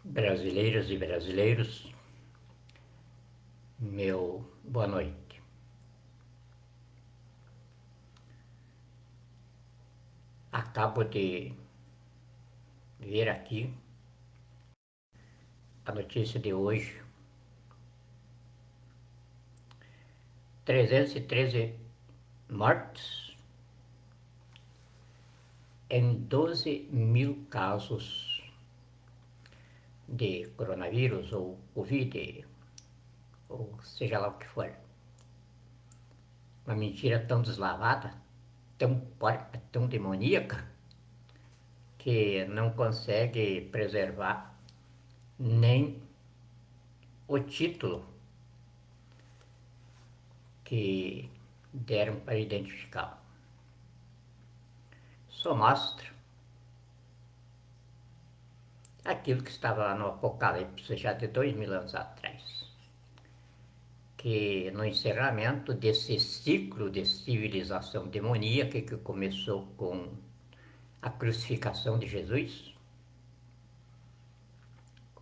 Brasileiras e brasileiros, meu boa noite. Acabo de ver aqui a notícia de hoje: 313 mortes em 12 mil casos de coronavírus ou Covid, ou seja lá o que for. Uma mentira tão deslavada, tão porca, tão demoníaca, que não consegue preservar nem o título que deram para identificá-lo. Só mostra aquilo que estava lá no Apocalipse já de 2000 anos atrás, que no encerramento desse ciclo de civilização demoníaca que começou com a crucificação de Jesus,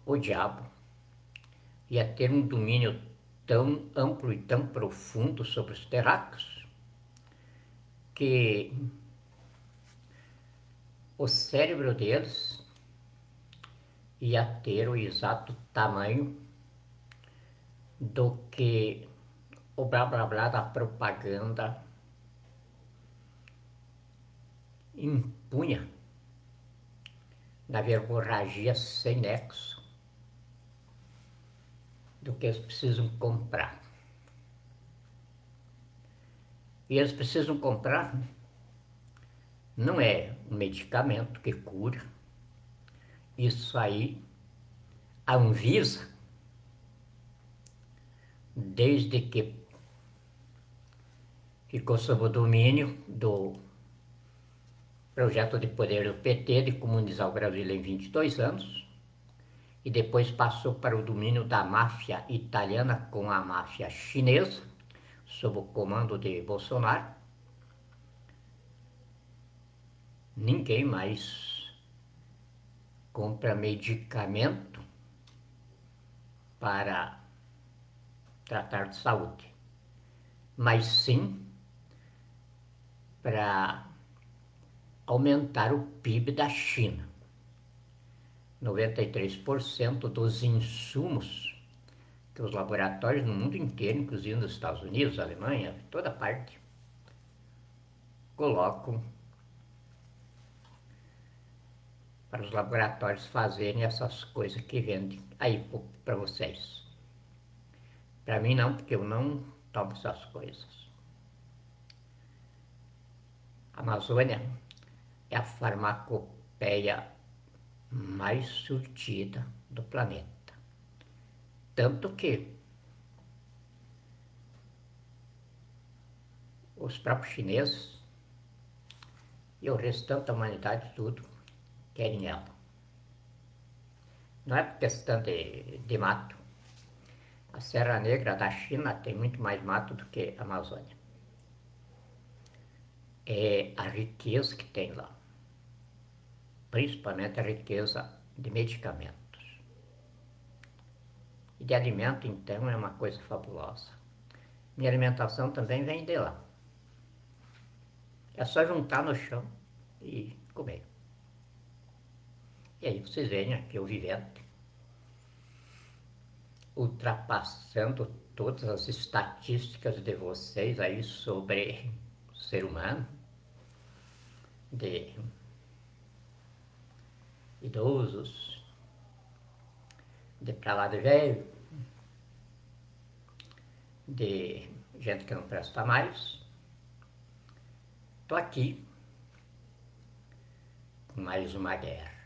o diabo ia ter um domínio tão amplo e tão profundo sobre os terráqueos que o cérebro deles ia ter o exato tamanho do que o blá blá blá da propaganda impunha na verborragia sem nexo do que eles precisam comprar. E eles precisam comprar não é um medicamento que cura. Isso aí, a Anvisa, desde que ficou sob o domínio do projeto de poder do PT de comunizar o Brasil em 22 anos, e depois passou para o domínio da máfia italiana com a máfia chinesa, sob o comando de Bolsonaro, ninguém mais compra medicamento para tratar de saúde, mas sim para aumentar o PIB da China. 93% dos insumos que os laboratórios no mundo inteiro, inclusive nos Estados Unidos, Alemanha, toda parte, colocam para os laboratórios fazerem essas coisas que vendem aí para vocês. Para mim não, porque eu não tomo essas coisas. A Amazônia é a farmacopeia mais surtida do planeta. Tanto que os próprios chineses e o restante da humanidade tudo querem ela. Não é por questão de mato. A Serra Negra da China tem muito mais mato do que a Amazônia. É a riqueza que tem lá, principalmente a riqueza de medicamentos. E de alimento, então, é uma coisa fabulosa. Minha alimentação também vem de lá. É só juntar no chão e comer. E aí vocês veem aqui o vivente, ultrapassando todas as estatísticas de vocês aí sobre o ser humano, de idosos, de pra lá de velho, de gente que não presta mais. Tô aqui com mais uma guerra.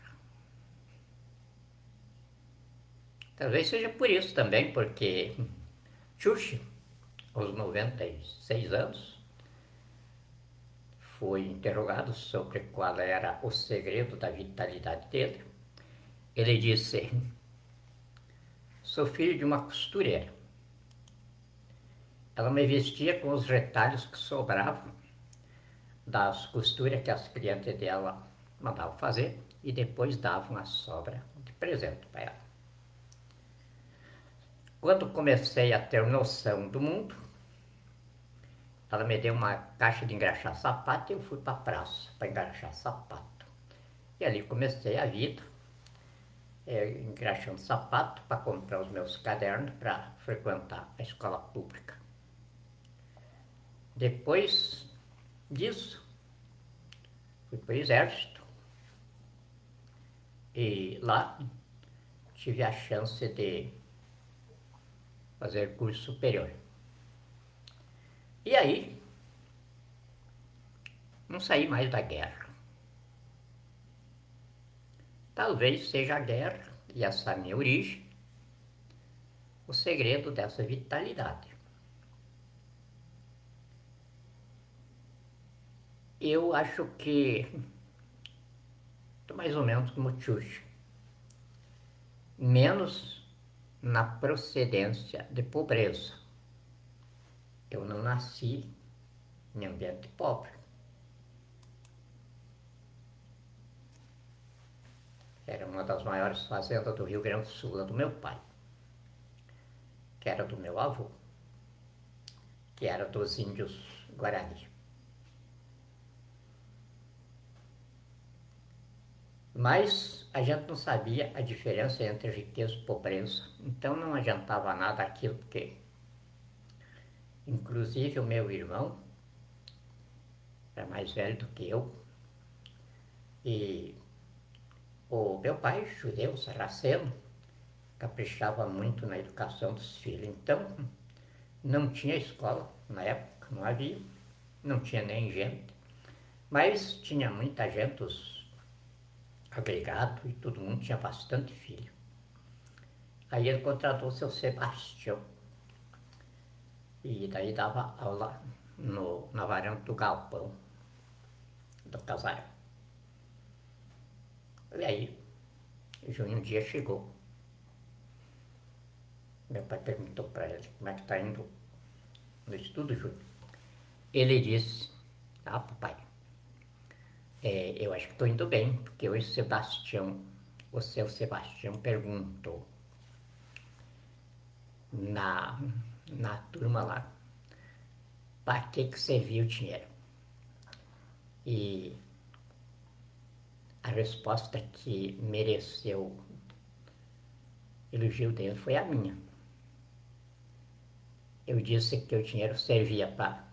Talvez seja por isso também, porque Churchill, aos 96 anos, foi interrogado sobre qual era o segredo da vitalidade dele. Ele disse: sou filho de uma costureira. Ela me vestia com os retalhos que sobravam das costuras que as clientes dela mandavam fazer e depois davam a sobra de presente para ela. Quando comecei a ter noção do mundo, ela me deu uma caixa de engraxar sapato e eu fui para a praça para engraxar sapato. E ali comecei a vida, engraxando sapato para comprar os meus cadernos para frequentar a escola pública. Depois disso, fui para o exército e lá tive a chance de fazer curso superior. E aí, não saí mais da guerra. Talvez seja a guerra, e essa minha origem, o segredo dessa vitalidade. Eu acho que estou mais ou menos como o Xuxa, menos na procedência de pobreza. Eu não nasci em ambiente pobre. Era uma das maiores fazendas do Rio Grande do Sul, a do meu pai, que era do meu avô, que era dos índios Guarani. Mas a gente não sabia a diferença entre riqueza e pobreza, então não adiantava nada aquilo que, inclusive o meu irmão, era mais velho do que eu, e o meu pai, judeu, sarraceno, caprichava muito na educação dos filhos. Então, não tinha escola na época, não havia, não tinha nem gente, mas tinha muita gente, os agregados, e todo mundo tinha bastante filho. Aí ele contratou o seu Sebastião, e daí dava aula na varanda do galpão do casarão. E aí, Júnior um dia chegou. Meu pai perguntou para ele como é que está indo no estudo, Júnior. Ele disse, papai, eu acho que estou indo bem, porque hoje o seu Sebastião perguntou na turma lá, para que servia o dinheiro? E a resposta que mereceu elogio dele foi a minha. Eu disse que o dinheiro servia para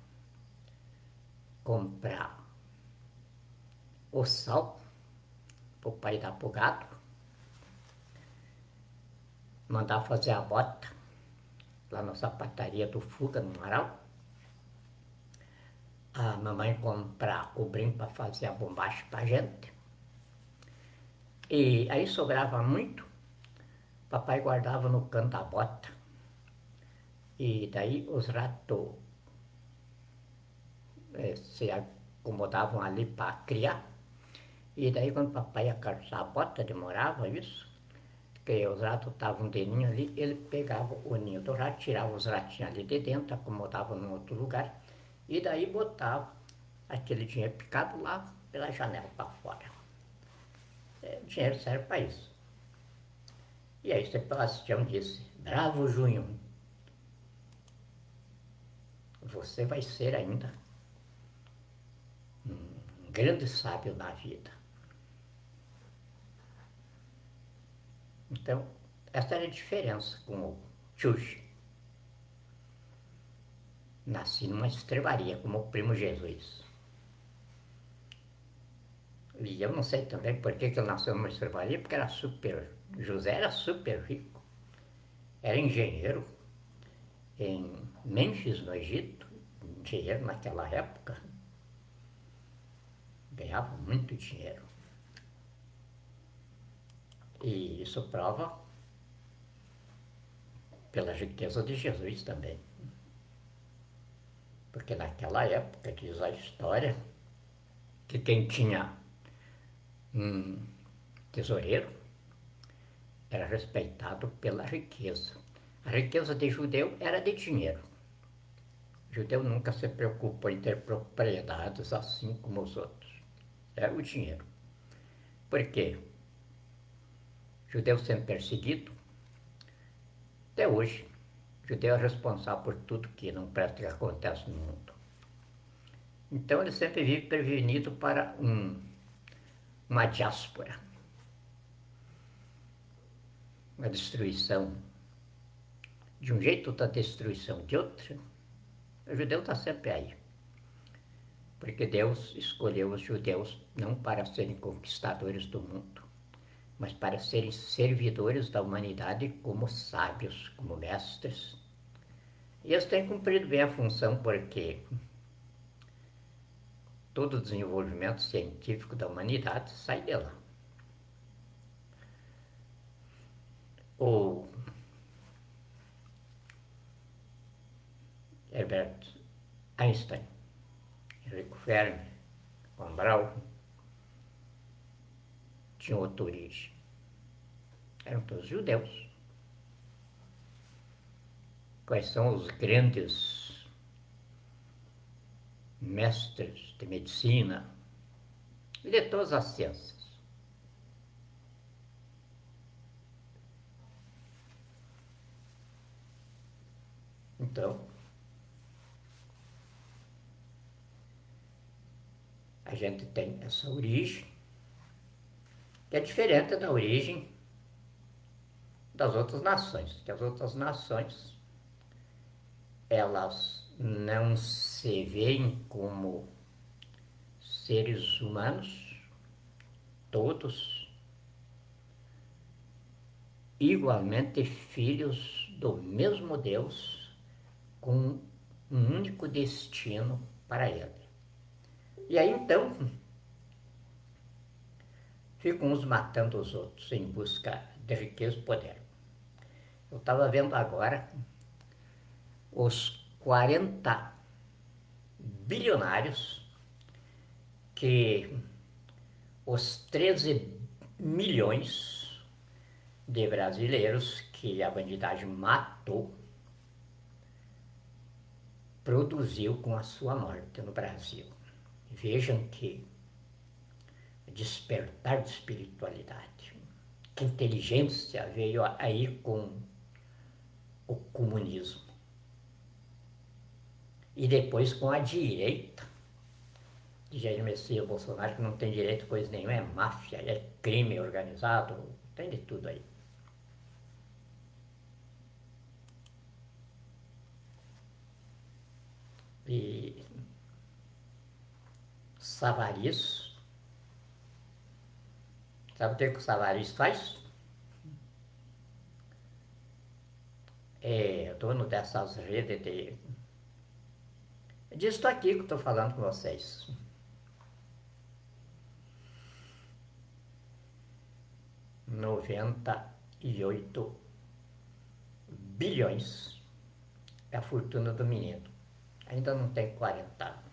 comprar o sal para o pai dar pro gado, mandar fazer a bota lá na sapataria do Fuga, no Amaral, a mamãe comprar o brinco para fazer a bombacha para a gente. E aí sobrava muito, papai guardava no canto da bota. E daí os ratos se acomodavam ali para criar. E daí quando papai ia calçar a bota, demorava isso, porque os ratos estavam de ninho ali, ele pegava o ninho do rato, tirava os ratinhos ali de dentro, acomodava num outro lugar, e daí botava aquele dinheiro picado lá pela janela para fora. O dinheiro serve para isso. E aí Sebastião disse, bravo Junho, você vai ser ainda um grande sábio na vida. Então, essa era a diferença com o Xuxa. Nasci numa estrebaria, como o primo Jesus. E eu não sei também por que ele nasceu numa estrebaria, porque José era super rico. Era engenheiro em Mênfis, no Egito. Engenheiro naquela época. Ganhava muito dinheiro. E isso prova pela riqueza de Jesus também. Porque naquela época, diz a história, que quem tinha um tesoureiro era respeitado pela riqueza. A riqueza de judeu era de dinheiro. O judeu nunca se preocupou em ter propriedades assim como os outros. Era o dinheiro. Por quê? O judeu sendo perseguido, até hoje, judeu é responsável por tudo que não presta que acontece no mundo. Então ele sempre vive prevenido para uma diáspora, uma destruição de um jeito, outra destruição de outro. O judeu está sempre aí, porque Deus escolheu os judeus não para serem conquistadores do mundo, mas para serem servidores da humanidade como sábios, como mestres. E eles têm cumprido bem a função, porque todo o desenvolvimento científico da humanidade sai dela. O Herbert Einstein, Enrico Fermi, Von Braun, tinham outra origem. Eram todos judeus. Quais são os grandes mestres de medicina e de todas as ciências? Então, a gente tem essa origem, que é diferente da origem das outras nações, que as outras nações, elas não se veem como seres humanos, todos igualmente filhos do mesmo Deus, com um único destino para ele. E aí então ficam uns matando os outros em busca de riqueza e poder. Eu estava vendo agora os 40 bilionários que os 13 milhões de brasileiros que a bandidagem matou produziu com a sua morte no Brasil. Vejam que despertar de espiritualidade, que inteligência veio aí com o comunismo. E depois com a direita de Jair Messias Bolsonaro, que não tem direito coisa nenhuma, é máfia, é crime organizado, tem de tudo aí. E Savariz, sabe o que o Savariz faz? É dono dessas redes de... disso aqui que eu estou falando com vocês. 98 bilhões é a fortuna do menino. Ainda não tem 40 anos.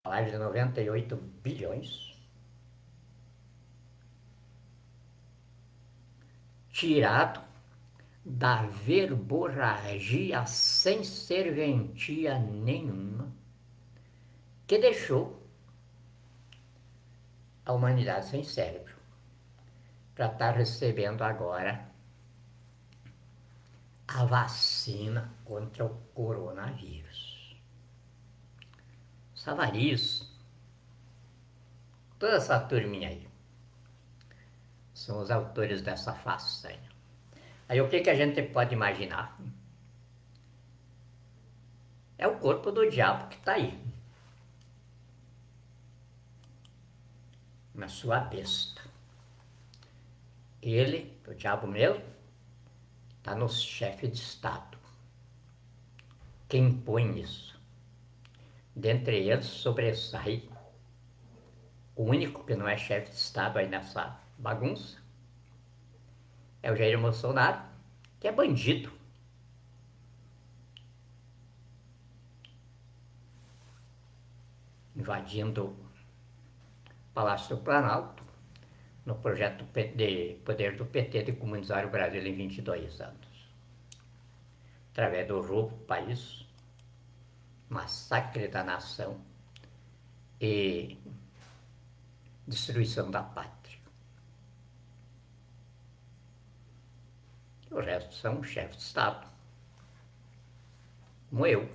Falar de 98 bilhões tirado da verborragia sem serventia nenhuma que deixou a humanidade sem cérebro para estar recebendo agora a vacina contra o coronavírus. Savariz, toda essa turminha aí, são os autores dessa façanha. Aí o que a gente pode imaginar? É o corpo do diabo que está aí, na sua besta. Ele, o diabo mesmo, está no chefe de Estado. Quem impõe isso? Dentre eles sobressai o único que não é chefe de Estado aí nessa bagunça, é o Jair Bolsonaro, que é bandido. Invadindo o Palácio do Planalto, no projeto de poder do PT de comunizar o Brasil em 22 anos. Através do roubo do país, massacre da nação e destruição da pátria. O resto são chefes de Estado, como eu.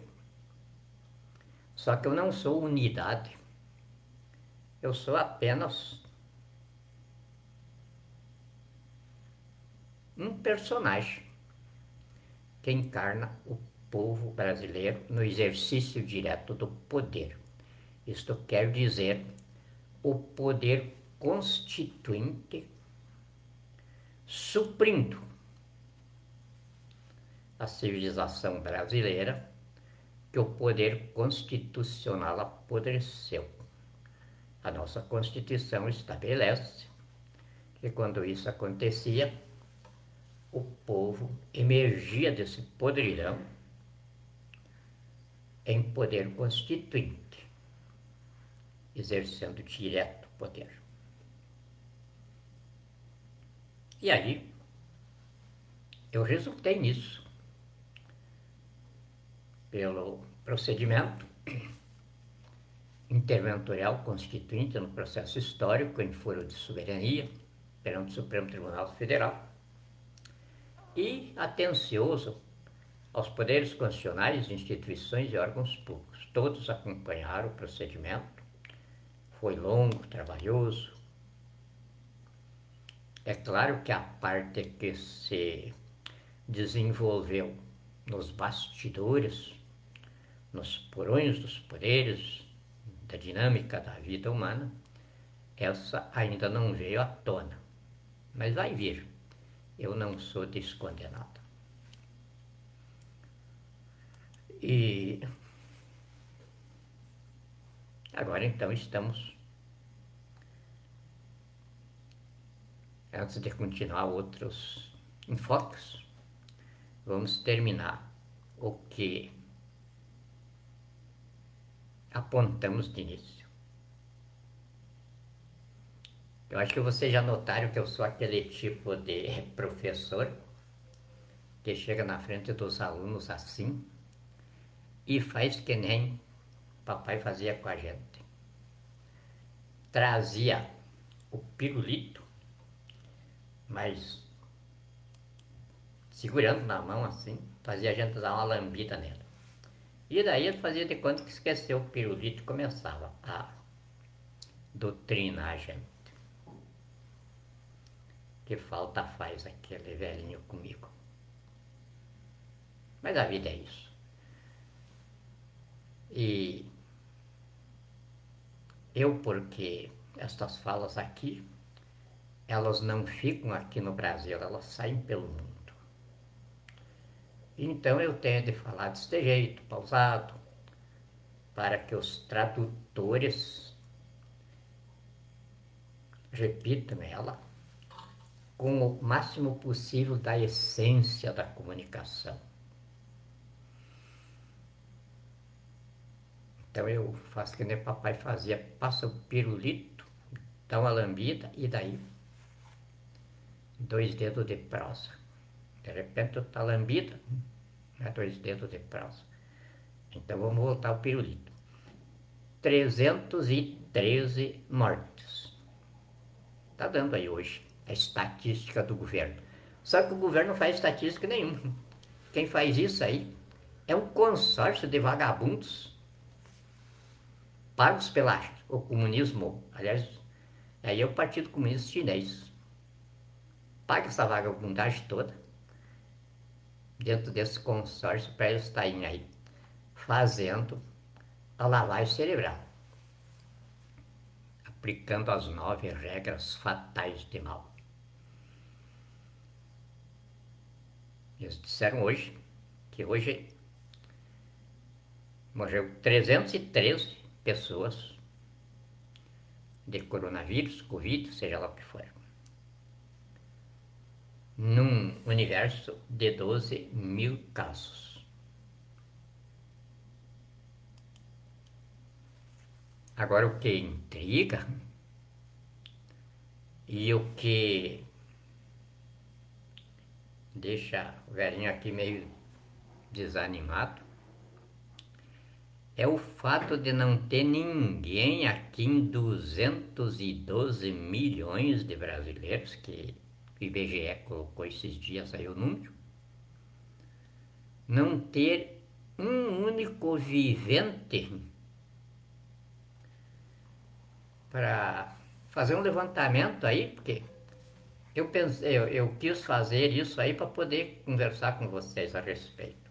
Só que eu não sou unidade, eu sou apenas um personagem que encarna o povo brasileiro no exercício direto do poder. Isto quer dizer, o poder constituinte suprindo a civilização brasileira que o poder constitucional apodreceu. A nossa Constituição estabelece que quando isso acontecia, o povo emergia desse podridão em poder constituinte, exercendo direto o poder. E aí, eu resultei nisso, pelo procedimento interventorial constituinte no processo histórico em foro de soberania perante o Supremo Tribunal Federal, e atencioso aos poderes constitucionais, instituições e órgãos públicos. Todos acompanharam o procedimento, foi longo, trabalhoso. É claro que a parte que se desenvolveu nos bastidores, nos porões dos poderes, da dinâmica da vida humana, essa ainda não veio à tona, mas vai vir. Eu não sou descondenado. E agora então estamos, antes de continuar outros enfoques, vamos terminar o que apontamos de início. Eu acho que vocês já notaram que eu sou aquele tipo de professor que chega na frente dos alunos assim e faz que nem papai fazia com a gente. Trazia o pirulito, mas segurando na mão assim, fazia a gente dar uma lambida nela. E daí ele fazia de conta que esqueceu o pirulito e começava a doutrinar a gente. Que falta faz aquele velhinho comigo. Mas a vida é isso. E eu, porque estas falas aqui, elas não ficam aqui no Brasil, elas saem pelo mundo. Então eu tenho de falar deste jeito, pausado, para que os tradutores repitam ela com o máximo possível da essência da comunicação. Então eu faço que nem papai fazia, passa o pirulito, dá uma lambida e daí 2 dedos de prosa. De repente tá lambida, 2 dedos de prosa. Então vamos voltar ao pirulito. 313 mortes. Tá dando aí hoje a estatística do governo. Só que o governo não faz estatística nenhuma. Quem faz isso aí é um consórcio de vagabundos pagos pelo comunismo. Aliás, aí é o Partido Comunista Chinês. Paga essa vagabundagem toda dentro desse consórcio para eles estarem aí fazendo a lavagem cerebral, aplicando as 9 regras fatais de mal. Eles disseram hoje que hoje morreu 313 pessoas de coronavírus, Covid, seja lá o que for, num universo de 12 mil casos. Agora, o que intriga E o que deixa o velhinho aqui meio desanimado é o fato de não ter ninguém aqui em 212 milhões de brasileiros, que o IBGE colocou esses dias aí o número, não ter um único vivente para fazer um levantamento aí, porque eu quis fazer isso aí para poder conversar com vocês a respeito.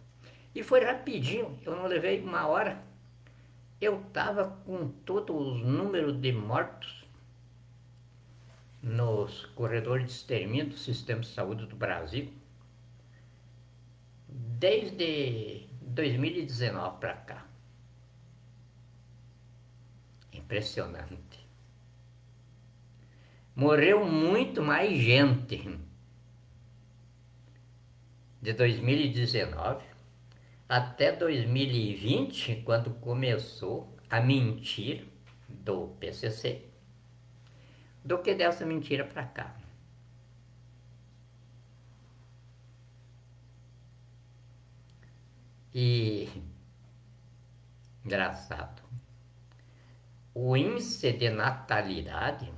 E foi rapidinho, eu não levei uma hora. Eu estava com todos os números de mortos nos corredores de extermínio do Sistema de Saúde do Brasil desde 2019 para cá. Impressionante. Morreu muito mais gente de 2019 até 2020, quando começou a mentira do PCC, do que dessa mentira para cá. E engraçado, o índice de natalidade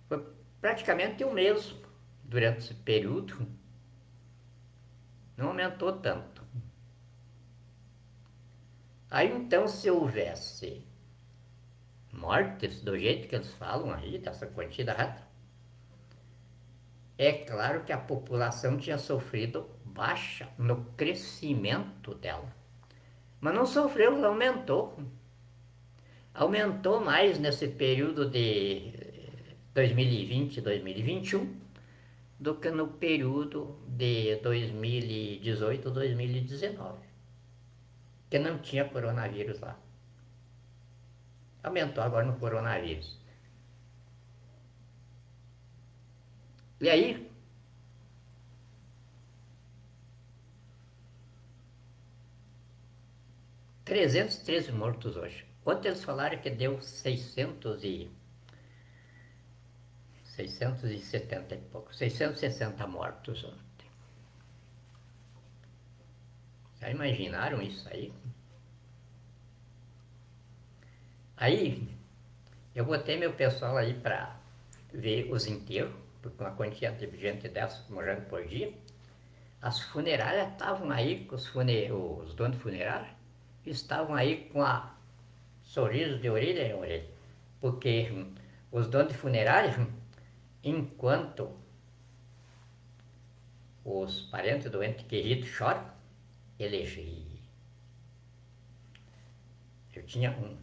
foi praticamente o mesmo durante esse período, não aumentou tanto. Aí então, se houvesse mortes do jeito que eles falam aí, dessa quantidade, é claro que a população tinha sofrido baixa no crescimento dela. Mas não sofreu, aumentou. Aumentou mais nesse período de 2020 e 2021 do que no período de 2018 e 2019, que não tinha coronavírus lá. Aumentou agora no coronavírus. E aí, ...313 mortos hoje. Ontem eles falaram que deu 670 e pouco, 660 mortos ontem. Já imaginaram isso aí? Aí, eu botei meu pessoal aí para ver os enterros, porque uma quantidade de gente dessa morrendo por dia. As funerárias estavam aí, os donos de funerária estavam aí com a sorriso de orelha em orelha, porque os donos de funerária, enquanto os parentes do ente querido choram, eles riem.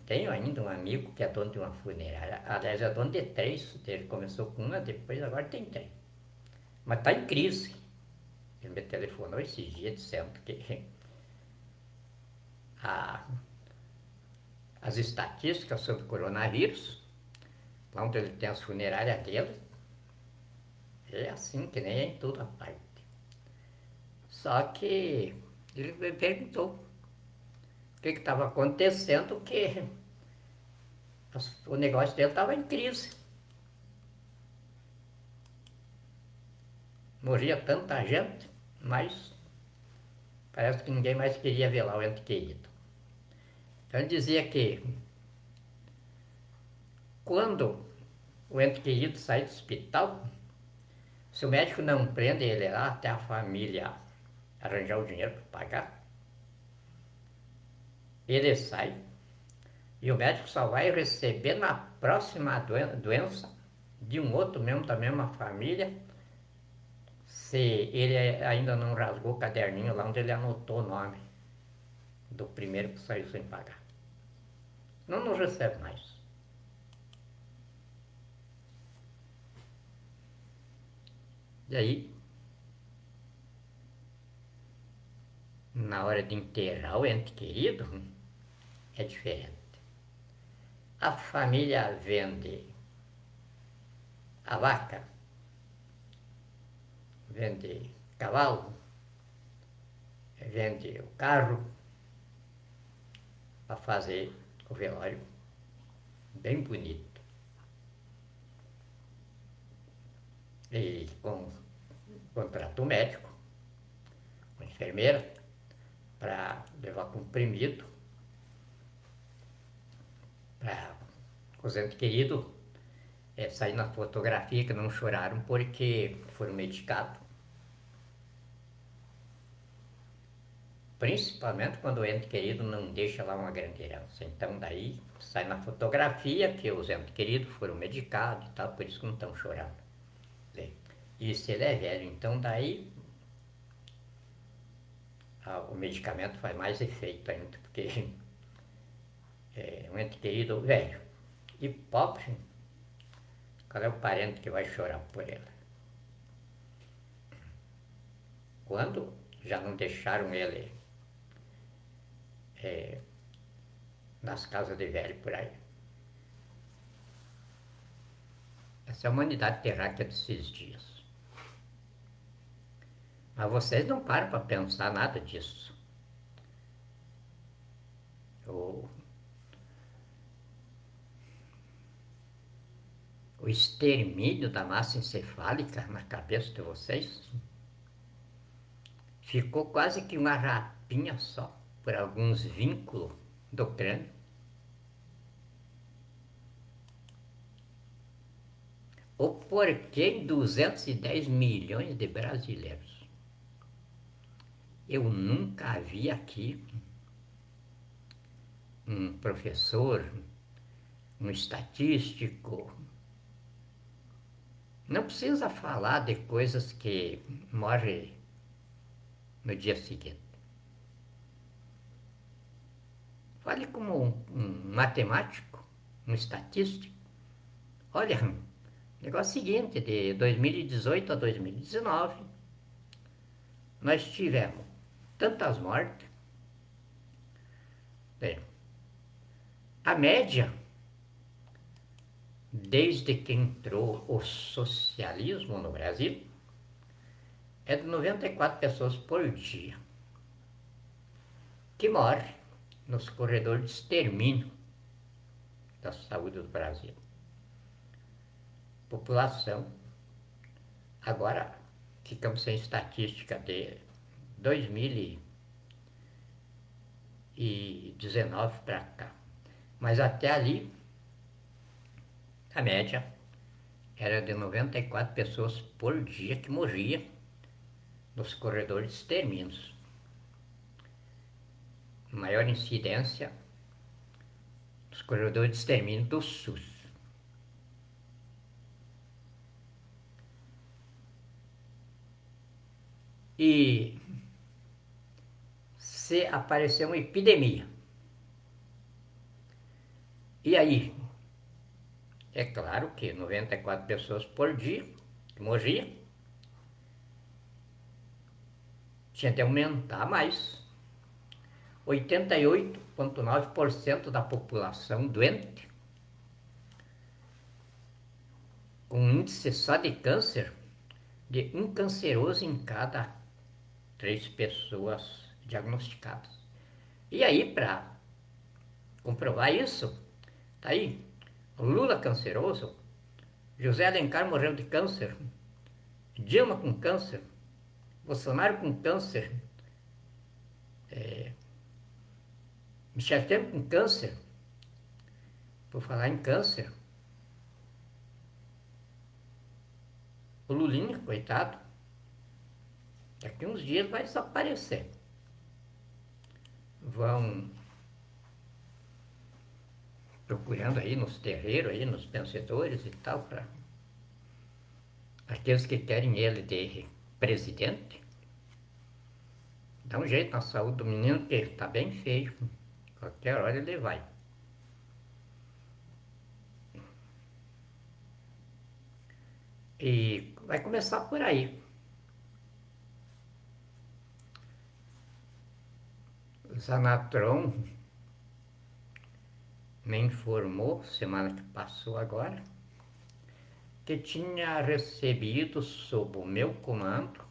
Tenho ainda um amigo que é dono de uma funerária, aliás, é dono de 3, ele começou com uma, depois agora tem 3. Mas está em crise. Ele me telefonou esses dias dizendo que as estatísticas sobre o coronavírus, lá onde ele tem as funerárias dele, é assim que nem é em toda parte. Só que ele me perguntou o que estava acontecendo, que o negócio dele estava em crise. Morria tanta gente, mas parece que ninguém mais queria ver lá o ente querido. Então ele dizia que quando o ente querido sai do hospital, se o médico não prende ele lá até a família arranjar o dinheiro para pagar, ele sai e o médico só vai receber na próxima doença de um outro membro da mesma família, se ele ainda não rasgou o caderninho lá onde ele anotou o nome do primeiro que saiu sem pagar. Não recebe mais. E aí, na hora de enterrar o ente querido, é diferente. A família vende a vaca, vende cavalo, vende o carro para fazer o velório bem bonito. e contratou um médico, uma enfermeira, para levar comprimido para os entes queridos sair na fotografia, que não choraram porque foram medicados. Principalmente quando o ente querido não deixa lá uma grande herança. Então daí sai na fotografia que os entes queridos foram medicados e tal, por isso que não estão chorando. E se ele é velho, então daí o medicamento faz mais efeito ainda, porque é um ente querido velho e pobre, qual é o parente que vai chorar por ele? Quando já não deixaram ele nas casas de velho por aí. Essa é a humanidade terráquea desses dias. Mas vocês não param para pensar nada disso. O extermínio da massa encefálica na cabeça de vocês ficou quase que uma rapinha só por alguns vínculos do crânio. O porquê 210 milhões de brasileiros. Eu nunca vi aqui um professor, um estatístico. Não precisa falar de coisas que morrem no dia seguinte. Fale como um matemático, um estatístico. Olha, o negócio seguinte, de 2018 a 2019, nós tivemos tantas mortes. A média, desde que entrou o socialismo no Brasil, é de 94 pessoas por dia que morrem nos corredores de extermínio da saúde do Brasil. População, agora ficamos sem estatística de 2019 para cá, mas até ali a média era de 94 pessoas por dia que morriam nos corredores de extermínios. Maior incidência nos corredores de extermínio do SUS. E se aparecer uma epidemia, e aí? É claro que 94 pessoas por dia que morriam, tinha de aumentar mais. 88,9% da população doente, com um índice só de câncer de um canceroso em cada 3 pessoas diagnosticadas. E aí, para comprovar isso, tá aí, Lula canceroso, José Alencar morreu de câncer, Dilma com câncer, Bolsonaro com câncer, Michel Temer com câncer. Por falar em câncer, o Lulinha, coitado, daqui uns dias vai desaparecer. Vão procurando aí nos terreiros, aí nos vencedores e tal, para aqueles que querem ele de presidente. Dá um jeito na saúde do menino, que está bem feio. Qualquer hora ele vai. E vai começar por aí. O Zanatron me informou, semana que passou agora, que tinha recebido, sob o meu comando,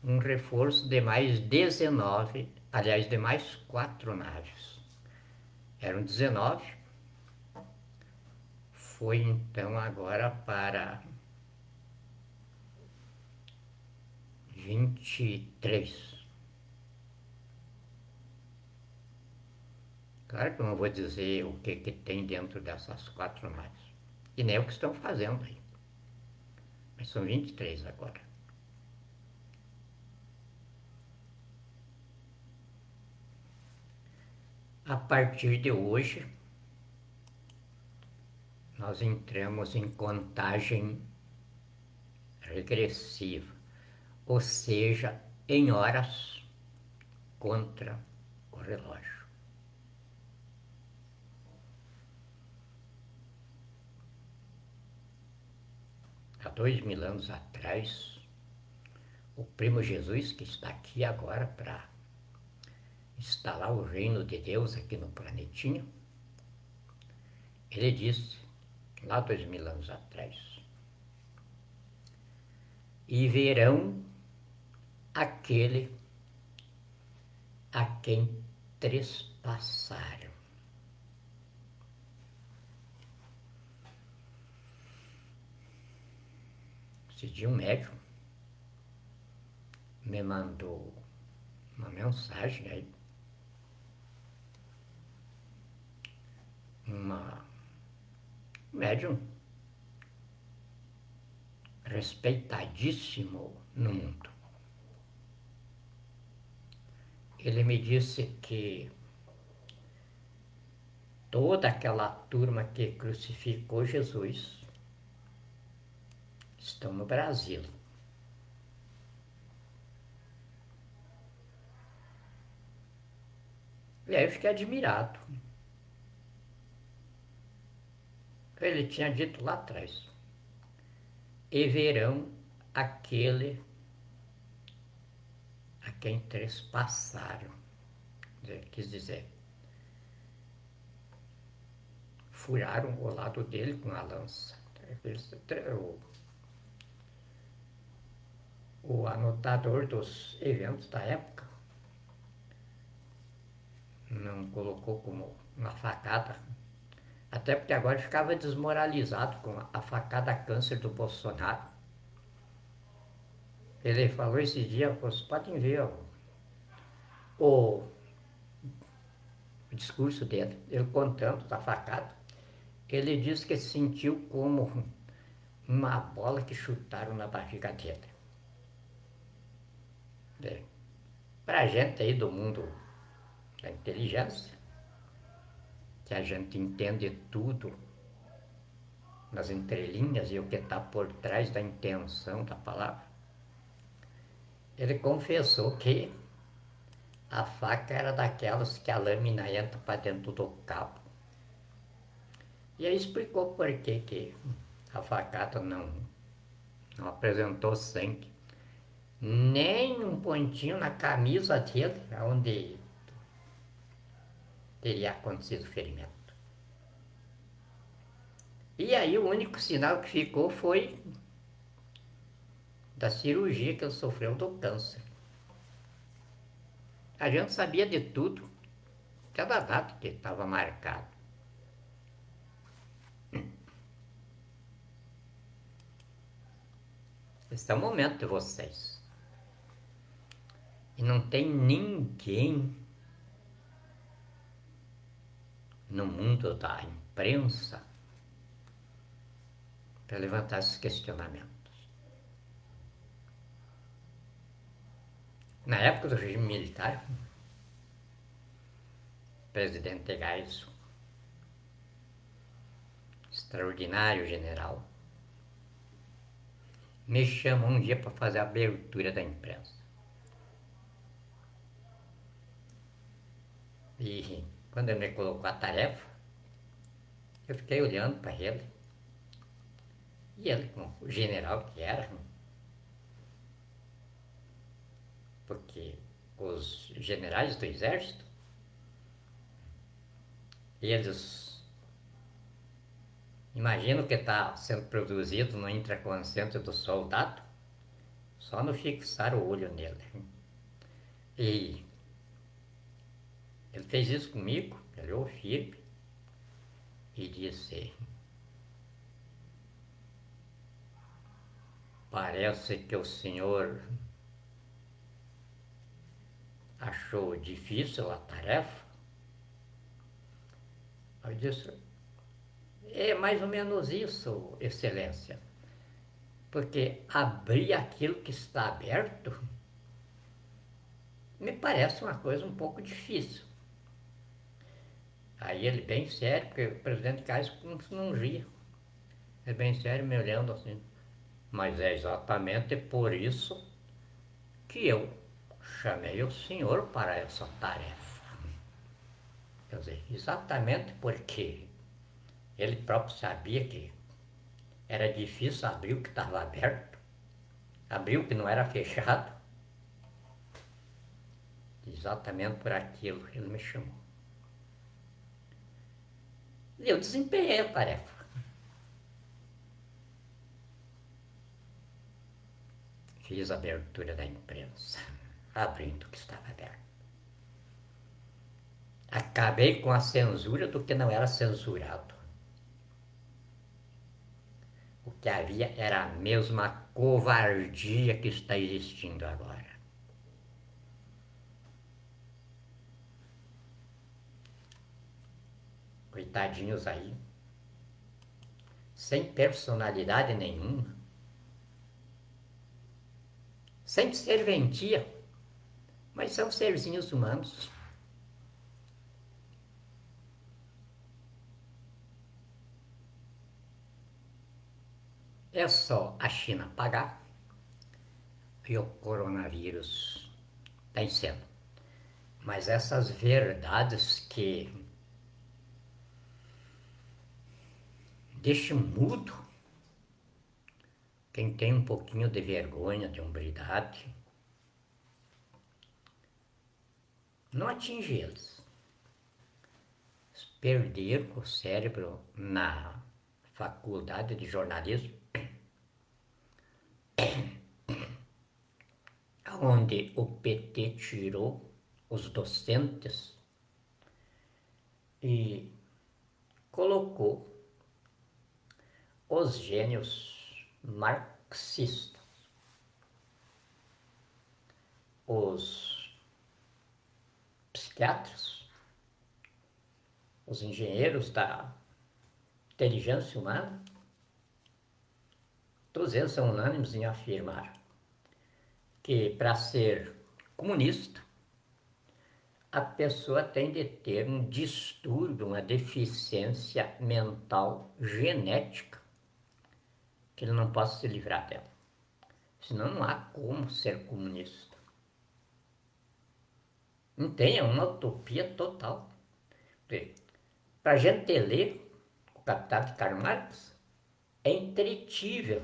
um reforço de mais 19, aliás, de mais 4 naves. Eram 19. Foi então agora para 23. Claro que eu não vou dizer o que tem dentro dessas 4 naves. E nem o que estão fazendo aí. Mas são 23 agora. A partir de hoje, nós entramos em contagem regressiva, ou seja, em horas contra o relógio. Há 2000 anos atrás, o primo Jesus, que está aqui agora para instalar o reino de Deus aqui no planetinha, ele disse, lá 2000 anos atrás, e verão aquele a quem trespassaram. Esse dia um médium me mandou uma mensagem aí, uma médium respeitadíssimo no mundo. Ele me disse que toda aquela turma que crucificou Jesus estão no Brasil. E aí eu fiquei admirado. Ele tinha dito lá atrás, e verão aquele a quem trespassaram. Quis dizer, furaram o lado dele com a lança. O anotador dos eventos da época não colocou como uma facada, até porque agora ficava desmoralizado com a facada câncer do Bolsonaro. Ele falou esse dia, vocês podem ver o discurso dele, ele contando da facada. Ele disse que se sentiu como uma bola que chutaram na barriga dele. Para a gente aí do mundo da inteligência, que a gente entende tudo nas entrelinhas e o que está por trás da intenção da palavra, ele confessou que a faca era daquelas que a lâmina entra para dentro do cabo. E aí explicou por que a facada não apresentou sangue, nem um pontinho na camisa dele, onde teria acontecido o ferimento. E aí o único sinal que ficou foi da cirurgia que ele sofreu do câncer. A gente sabia de tudo, cada data que estava marcado. Esse é o momento de vocês. E não tem ninguém no mundo da imprensa para levantar esses questionamentos. Na época do regime militar, o presidente Geisel, extraordinário general, me chamou um dia para fazer a abertura da imprensa. E quando ele me colocou a tarefa, eu fiquei olhando para ele. E ele, como o general que era, porque os generais do exército, eles imaginam o que está sendo produzido no intraconsciente do soldado, só no fixar o olho nele. E ele fez isso comigo, ele olhou firme e disse: parece que o senhor achou difícil a tarefa. Eu disse, é mais ou menos isso, Excelência, porque abrir aquilo que está aberto me parece uma coisa um pouco difícil. Aí ele bem sério, porque o presidente Caio não ria. Ele bem sério me olhando assim. Mas é exatamente por isso que eu chamei o senhor para essa tarefa. Quer dizer, exatamente porque ele próprio sabia que era difícil abrir o que estava aberto, abrir o que não era fechado. Exatamente por aquilo ele me chamou. E eu desempenhei a tarefa. Fiz a abertura da imprensa, abrindo o que estava aberto. Acabei com a censura do que não era censurado. O que havia era a mesma covardia que está existindo agora. Coitadinhos aí, sem personalidade nenhuma, sem serventia, mas são serzinhos humanos. É só a China pagar e o coronavírus está em cena. Mas essas verdades que deixam mudo quem tem um pouquinho de vergonha, de hombridade, não atinge eles. Perderam o cérebro na faculdade de jornalismo, onde o PT tirou os docentes e colocou os gênios marxistas, os psiquiatras, os engenheiros da inteligência humana, todos eles são unânimes em afirmar que para ser comunista a pessoa tem de ter um distúrbio, uma deficiência mental genética, que ele não possa se livrar dela. Senão não há como ser comunista. Não tem, é uma utopia total. Para a gente ler o Capital de Karl Marx, é intretível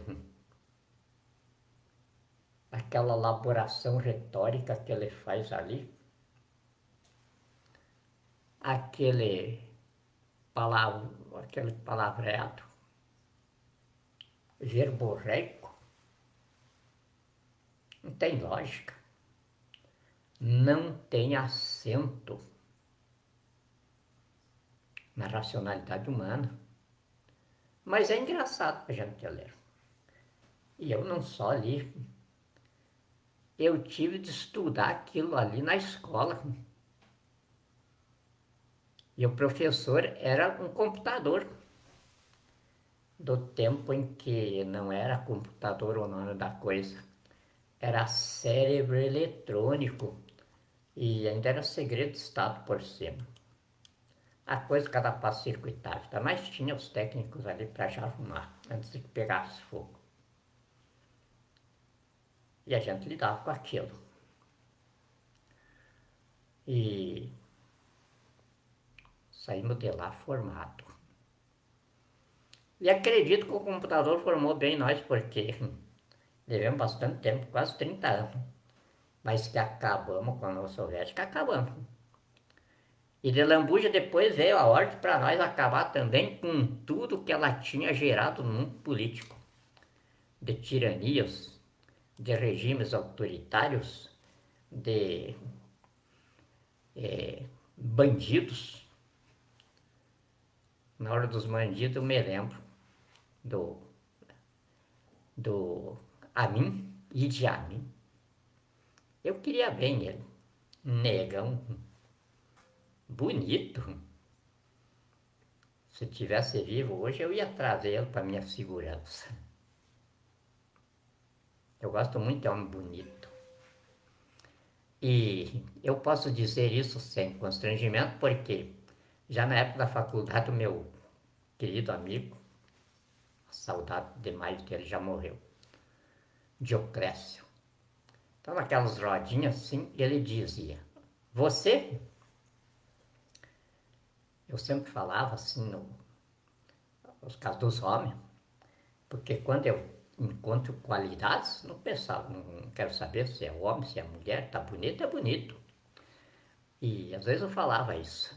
aquela elaboração retórica que ele faz ali, aquele palavreado verborreico, não tem lógica, não tem assento na racionalidade humana. Mas é engraçado para a gente ler. E eu não só li, eu tive de estudar aquilo ali na escola. E o professor era um computador, do tempo em que não era computador o nome da coisa, era cérebro eletrônico e ainda era segredo de Estado por cima. A coisa cada passo circuitava, tá? Mas tinha os técnicos ali para já arrumar, antes de que pegasse fogo. E a gente lidava com aquilo. E saímos de lá formado. E acredito que o computador formou bem nós, porque levamos bastante tempo, quase 30 anos. Mas que acabamos com a União Soviética, acabamos. E de lambuja depois veio a ordem para nós acabar também com tudo que ela tinha gerado no mundo político. De tiranias, de regimes autoritários, de bandidos. Na hora dos bandidos eu me lembro do Amin, Idi Amin. Eu queria bem ele, negão bonito. Se tivesse vivo hoje, eu ia trazê-lo para minha segurança. Eu gosto muito de homem bonito. E eu posso dizer isso sem constrangimento, porque já na época da faculdade, o meu querido amigo, saudade demais dele, já morreu, Dioclésio. Então, naquelas rodinhas assim, ele dizia: você, eu sempre falava assim, nos casos dos homens, porque quando eu encontro qualidades, não pensava, não quero saber se é homem, se é mulher, tá bonito, é bonito. E às vezes eu falava isso.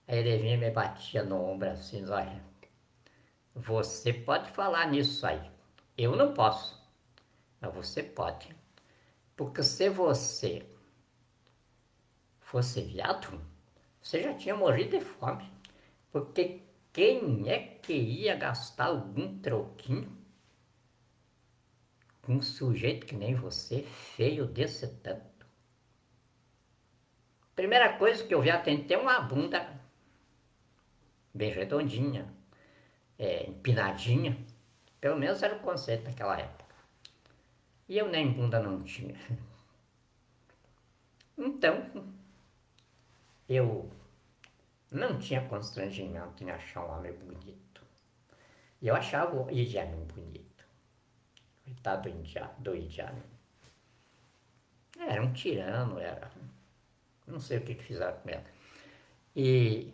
Aí ele vinha e me batia no ombro assim, olha, você pode falar nisso aí, eu não posso, mas você pode. Porque se você fosse viado, você já tinha morrido de fome. Porque quem é que ia gastar algum troquinho com um sujeito que nem você, feio desse tanto? Primeira coisa que eu vi tem que ter uma bunda bem redondinha, empinadinha. Pelo menos era o conceito naquela época. E eu nem bunda não tinha. Então, eu não tinha constrangimento em achar um homem bonito. E eu achava o Idi Amin bonito. Coitado do Idi Amin. Era um tirano, era... Não sei o que fizeram com ela. E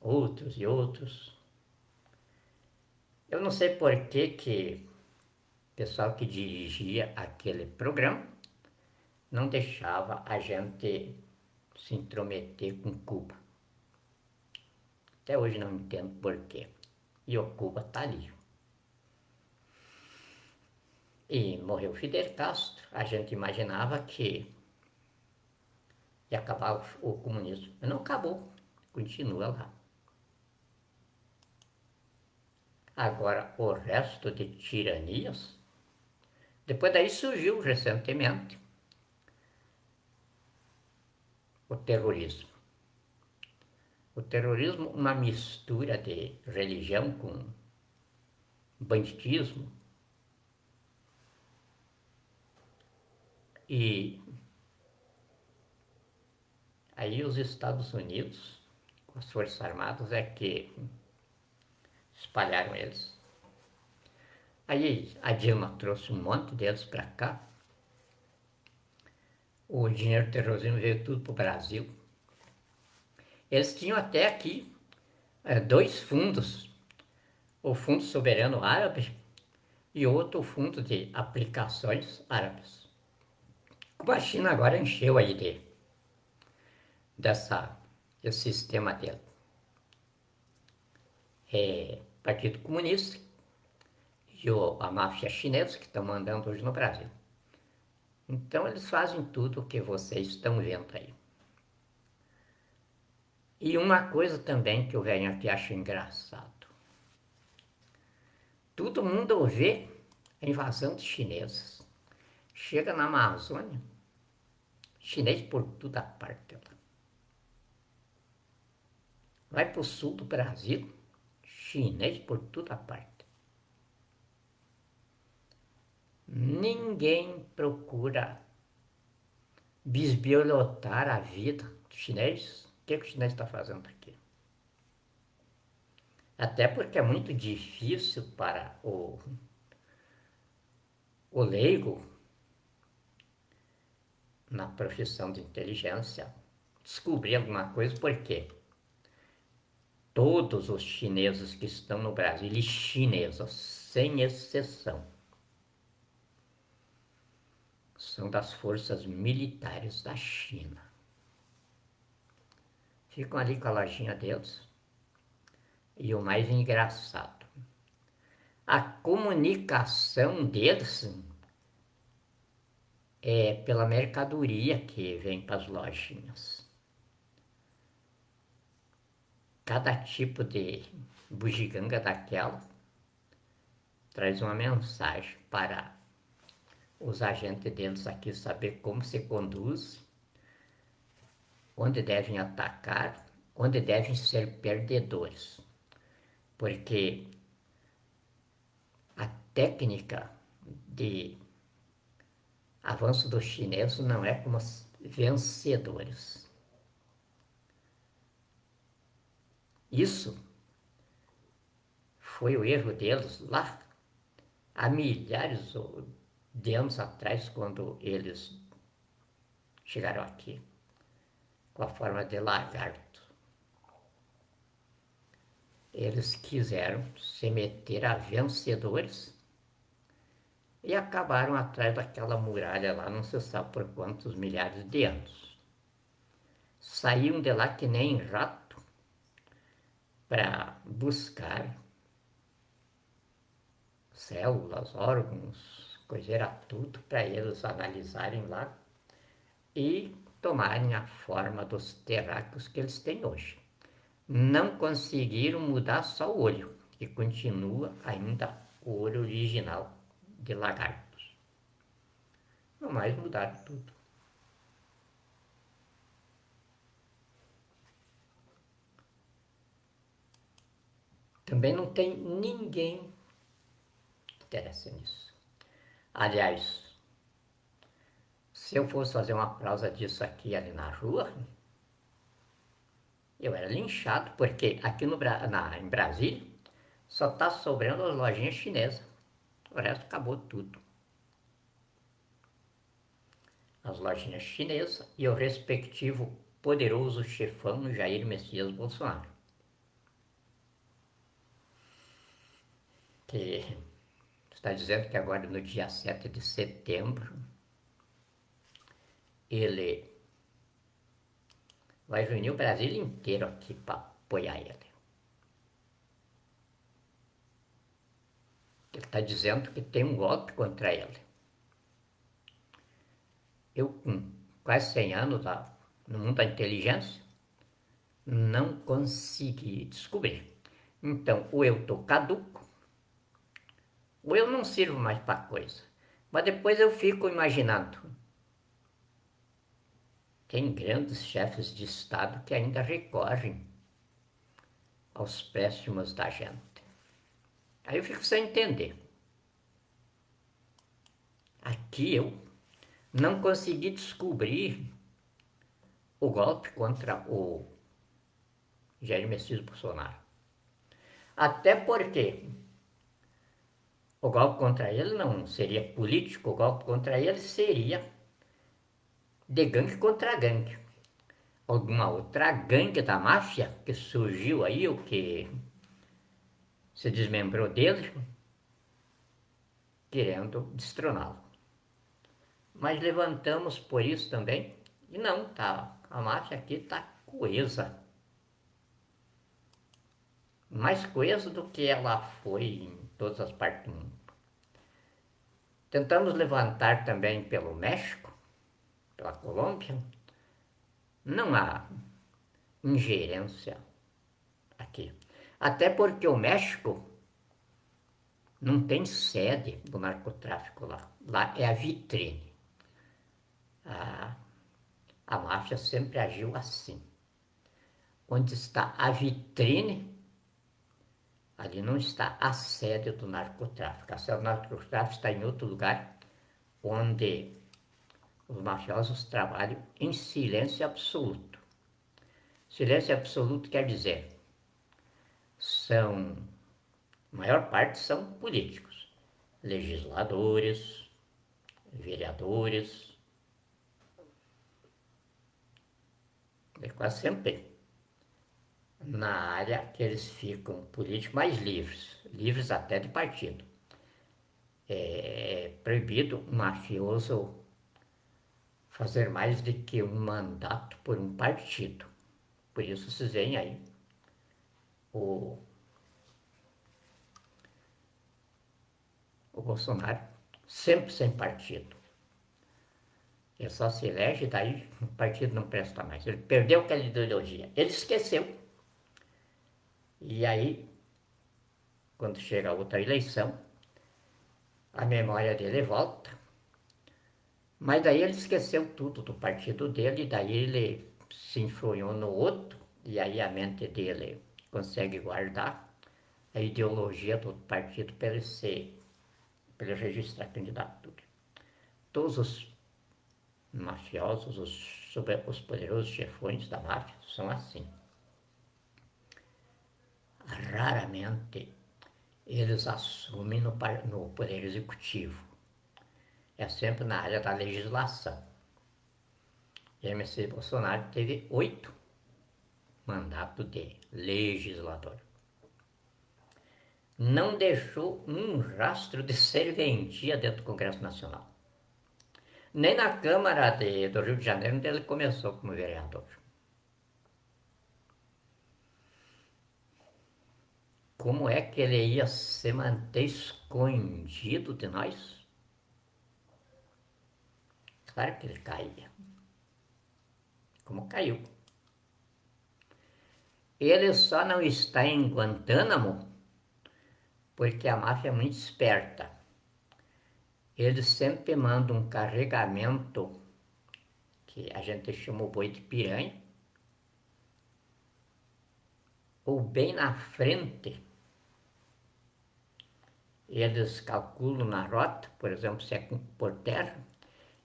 outros e outros. Eu não sei por que o pessoal que dirigia aquele programa não deixava a gente se intrometer com Cuba. Até hoje não entendo por quê. E o Cuba tá ali. E morreu Fidel Castro. A gente imaginava que ia acabar o comunismo. Mas não acabou. Continua lá. Agora, o resto de tiranias, depois daí surgiu recentemente o terrorismo. O terrorismo, uma mistura de religião com banditismo. E aí os Estados Unidos, com as Forças Armadas, é que espalharam eles. Aí a Dilma trouxe um monte deles para cá. O dinheiro do terrorismo veio tudo para o Brasil. Eles tinham até aqui dois fundos. O Fundo Soberano Árabe e outro fundo de aplicações árabes. Como a China agora encheu aí desse sistema dele. Partido Comunista e a máfia chinesa que estão mandando hoje no Brasil. Então eles fazem tudo o que vocês estão vendo aí. E uma coisa também que eu venho aqui acho engraçado. Todo mundo vê a invasão dos chineses. Chega na Amazônia, chinês por toda parte lá. Vai para o sul do Brasil, chinês por toda parte. Ninguém procura bisbilhotar a vida do chinês. O que o chinês está fazendo aqui? Até porque é muito difícil para o leigo na profissão de inteligência descobrir alguma coisa, porque todos os chineses que estão no Brasil, e chineses, sem exceção, são das forças militares da China. Ficam ali com a lojinha deles. E o mais engraçado, a comunicação deles é pela mercadoria que vem para as lojinhas. Cada tipo de bugiganga daquela traz uma mensagem para os agentes deles aqui saber como se conduz onde devem atacar, onde devem ser perdedores. Porque a técnica de avanço dos chineses não é como vencedores. Isso foi o erro deles lá há milhares de anos atrás, quando eles chegaram aqui com a forma de lagarto. Eles quiseram se meter a vencedores e acabaram atrás daquela muralha lá, não se sabe por quantos milhares de anos. Saíam de lá que nem rato para buscar células, órgãos, coiseira tudo, para eles analisarem lá e tomarem a forma dos terráqueos que eles têm hoje. Não conseguiram mudar só o olho, que continua ainda o olho original de lagartos. Não mais mudaram tudo. Também não tem ninguém que interessa nisso. Aliás, se eu fosse fazer uma prosa disso aqui ali na rua, eu era linchado, porque aqui em Brasília só está sobrando as lojinhas chinesas. O resto acabou tudo. As lojinhas chinesas e o respectivo poderoso chefão Jair Messias Bolsonaro. Que está dizendo que agora no dia 7 de setembro ele vai reunir o Brasil inteiro aqui para apoiar ele. Ele está dizendo que tem um golpe contra ele. Eu, com quase 100 anos no mundo da inteligência, não consegui descobrir. Então, ou eu estou caduco, ou eu não sirvo mais para coisa. Mas depois eu fico imaginando. Tem grandes chefes de Estado que ainda recorrem aos préstimos da gente. Aí eu fico sem entender. Aqui eu não consegui descobrir o golpe contra o Jair Messias Bolsonaro. Até porque o golpe contra ele não seria político, o golpe contra ele seria de gangue contra gangue. Alguma outra gangue da máfia que surgiu aí, o que se desmembrou dele, querendo destroná-lo. Mas levantamos por isso também, e não, tá, a máfia aqui está coesa. Mais coesa do que ela foi em todas as partes do mundo. Tentamos levantar também pelo México, pela Colômbia. Não há ingerência aqui. Até porque o México não tem sede do narcotráfico lá. Lá é a vitrine. A máfia sempre agiu assim. Onde está a vitrine, ali não está a sede do narcotráfico. A sede do narcotráfico está em outro lugar, onde os mafiosos trabalham em silêncio absoluto. Silêncio absoluto quer dizer, a maior parte são políticos, legisladores, vereadores, quase sempre na área que eles ficam políticos mais livres até de partido. É proibido um mafioso fazer mais do que um mandato por um partido. Por isso vocês veem aí o Bolsonaro sempre sem partido. Ele só se elege, daí o partido não presta mais. Ele perdeu aquela ideologia. Ele esqueceu. E aí, quando chega a outra eleição, a memória dele volta. Mas daí ele esqueceu tudo do partido dele, daí ele se influiu no outro, e aí a mente dele consegue guardar a ideologia do outro partido para ele registrar a candidatura. Todos os mafiosos, os poderosos chefões da máfia são assim. Raramente eles assumem no poder executivo. É sempre na área da legislação. MC Bolsonaro teve 8 mandatos de legislador. Não deixou um rastro de serventia dentro do Congresso Nacional. Nem na Câmara do Rio de Janeiro, onde ele começou como vereador. Como é que ele ia se manter escondido de nós? Claro que ele caía. Como caiu. Ele só não está em Guantánamo porque a máfia é muito esperta. Eles sempre mandam um carregamento que a gente chama o boi de piranha, ou bem na frente. Eles calculam na rota, por exemplo, se é por terra,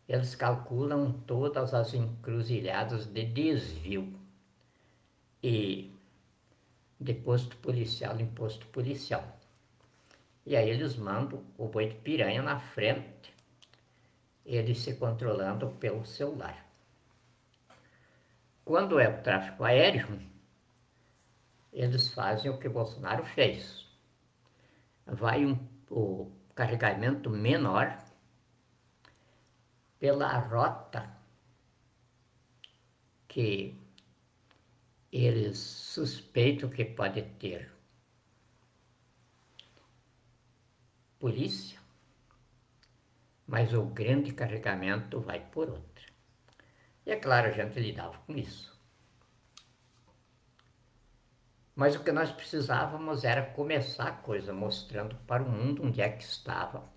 eles calculam todas as encruzilhadas de desvio. E de posto policial em posto policial. E aí eles mandam o boi de piranha na frente, ele se controlando pelo celular. Quando é o tráfego aéreo, eles fazem o que Bolsonaro fez. Vai o carregamento menor pela rota que eles suspeitam que pode ter polícia, mas o grande carregamento vai por outra. E é claro, a gente lidava com isso. Mas o que nós precisávamos era começar a coisa mostrando para o mundo onde é que estava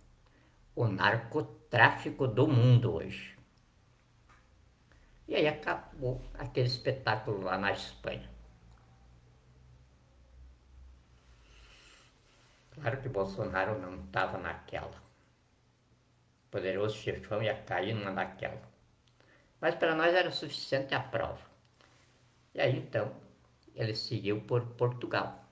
o narcotráfico do mundo hoje. E aí acabou aquele espetáculo lá na Espanha. Claro que Bolsonaro não estava naquela. O poderoso chefão ia cair numa daquela. Mas para nós era suficiente a prova. E aí então ele seguiu por Portugal.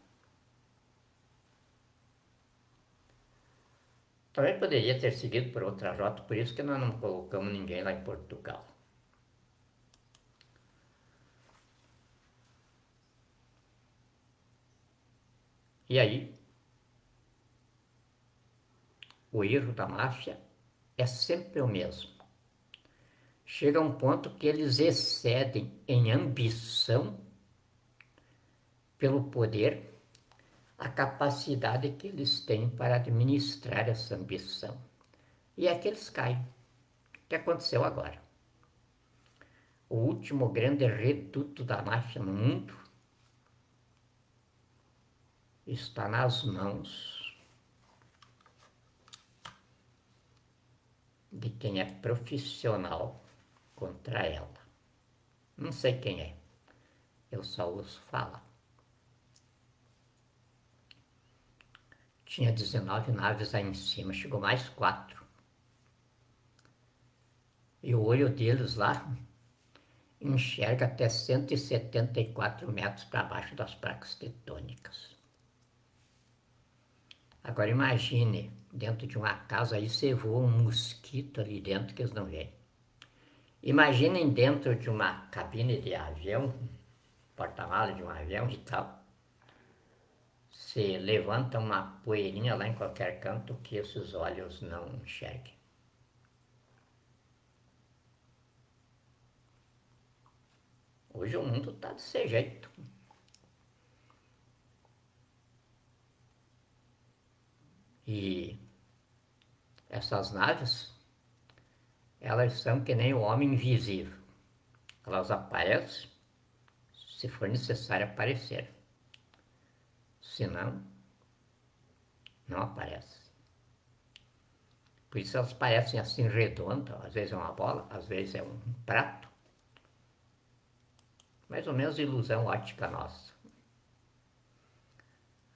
Também poderia ter seguido por outra rota, por isso que nós não colocamos ninguém lá em Portugal. E aí, o erro da máfia é sempre o mesmo. Chega a um ponto que eles excedem em ambição pelo poder a capacidade que eles têm para administrar essa ambição. E é que eles caem. O que aconteceu agora? O último grande reduto da máfia no mundo está nas mãos de quem é profissional contra ela. Não sei quem é, eu só ouço falar. Tinha 19 naves aí em cima, chegou mais 4. E o olho deles lá enxerga até 174 metros para baixo das placas tectônicas. Agora imagine, dentro de uma casa aí você voa um mosquito ali dentro que eles não veem. Imaginem dentro de uma cabine de avião, porta-malas de um avião e tal, se levanta uma poeirinha lá em qualquer canto que esses olhos não enxerguem. Hoje o mundo está desse jeito. E essas naves, elas são que nem o homem invisível. Elas aparecem se for necessário aparecer. Senão, não aparece. Por isso elas parecem assim redondas, às vezes é uma bola, às vezes é um prato. mais ou menos ilusão óptica nossa.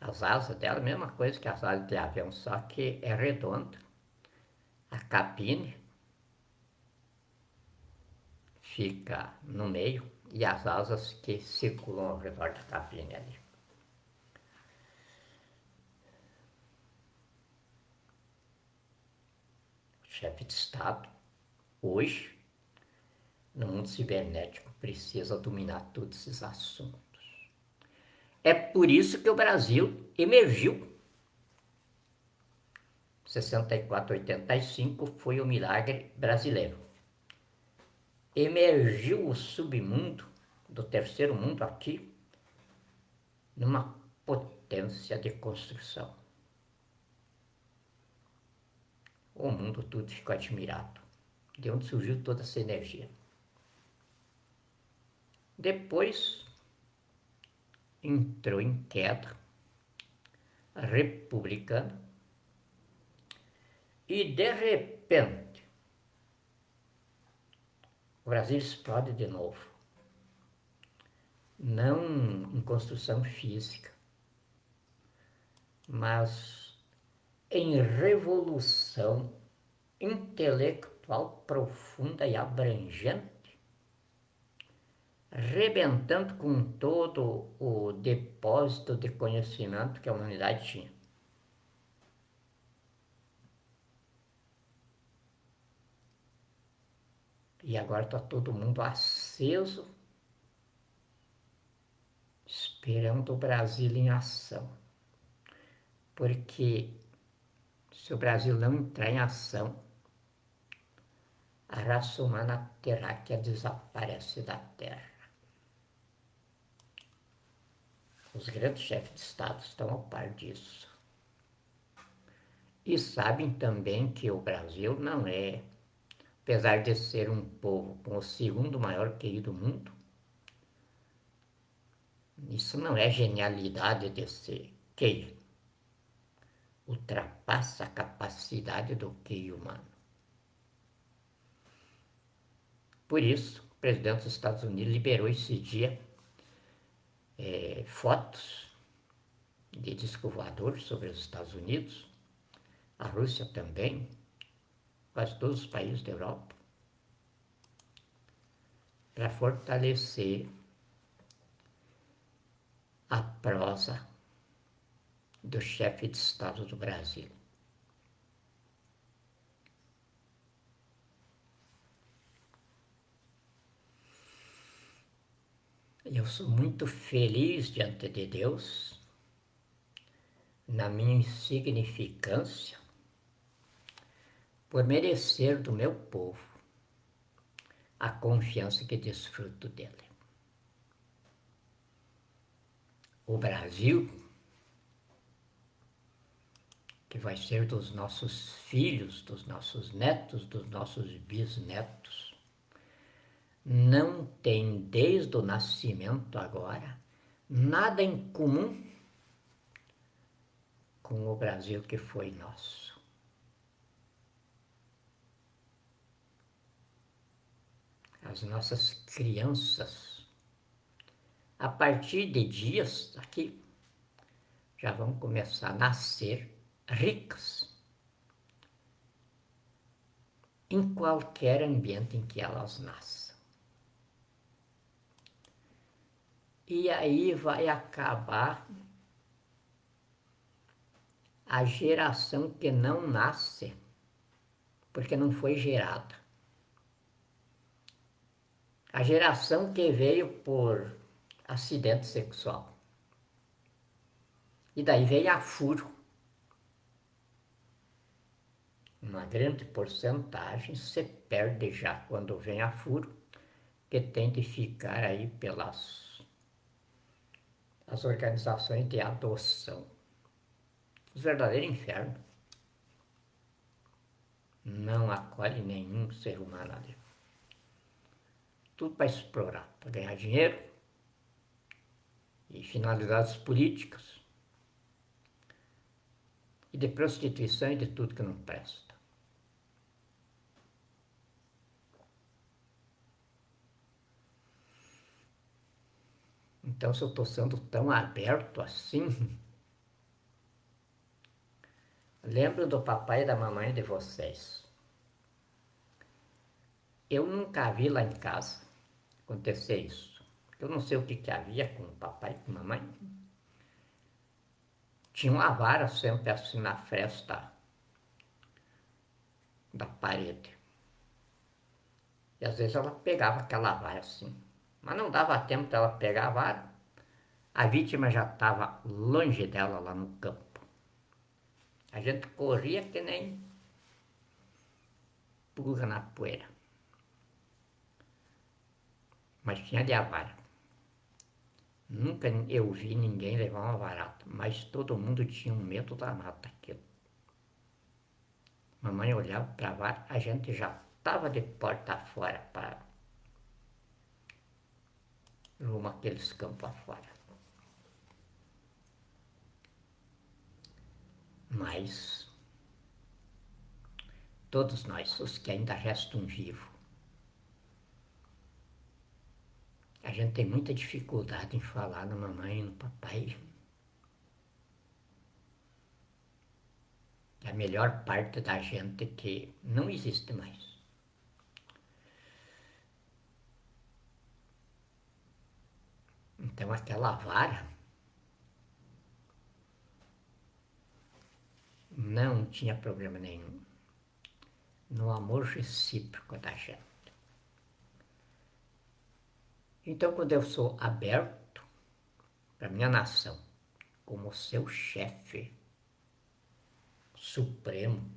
As asas dela, a mesma coisa que as asas de avião, só que é redonda. A cabine fica no meio e as asas que circulam ao redor da cabine ali. O chefe de Estado, hoje, no mundo cibernético, precisa dominar todos esses assuntos. É por isso que o Brasil emergiu. 64, 85 foi o milagre brasileiro. Emergiu o submundo do terceiro mundo aqui numa potência de construção. O mundo todo ficou admirado. De onde surgiu toda essa energia? Depois entrou em queda republicana e de repente o Brasil explode de novo. Não em construção física, mas em revolução intelectual profunda e abrangente, rebentando com todo o depósito de conhecimento que a humanidade tinha. E agora está todo mundo aceso, esperando o Brasil em ação. Porque se o Brasil não entrar em ação, a raça humana terá que desaparecer da Terra. Os grandes chefes de Estado estão ao par disso. E sabem também que o Brasil não é, apesar de ser um povo com o segundo maior QI do mundo, isso não é genialidade desse QI. Ultrapassa a capacidade do QI humano. Por isso, o presidente dos Estados Unidos liberou esse dia fotos de disco voador sobre os Estados Unidos, a Rússia também, quase todos os países da Europa, para fortalecer a prosa do chefe de Estado do Brasil. Eu sou muito feliz diante de Deus, na minha insignificância, por merecer do meu povo a confiança que desfruto dele. O Brasil, que vai ser dos nossos filhos, dos nossos netos, dos nossos bisnetos, não tem desde o nascimento agora nada em comum com o Brasil que foi nosso. As nossas crianças, a partir de dias aqui, já vão começar a nascer ricas em qualquer ambiente em que elas nasçam. E aí vai acabar a geração que não nasce, porque não foi gerada. A geração que veio por acidente sexual. E daí veio a furo. Uma grande porcentagem se perde já quando vem a furo, que tem de ficar aí pelas as organizações de adoção. O verdadeiro inferno. Não acolhe nenhum ser humano ali. Tudo para explorar, para ganhar dinheiro e finalidades políticas e de prostituição e de tudo que não presta. Então, se eu estou sendo tão aberto assim, lembro do papai e da mamãe de vocês. Eu nunca vi lá em casa acontecer isso. Eu não sei o que havia com o papai e com a mamãe. Tinha uma vara sempre assim na fresta da parede. E às vezes ela pegava aquela vara assim. Mas não dava tempo dela pegar a vara. A vítima já estava longe dela lá no campo. A gente corria que nem pulga na poeira. Mas tinha ali a vara. Nunca eu vi ninguém levar uma varada, mas todo mundo tinha um medo danado daquilo. Mamãe olhava para a vara, a gente já estava de porta fora para rumo aqueles campos afora. Mas todos nós, os que ainda restam vivos, a gente tem muita dificuldade em falar na mamãe e no papai. A melhor parte da gente que não existe mais. Então aquela vara não tinha problema nenhum no amor recíproco da gente. Então, quando eu sou aberto para minha nação, como seu chefe supremo,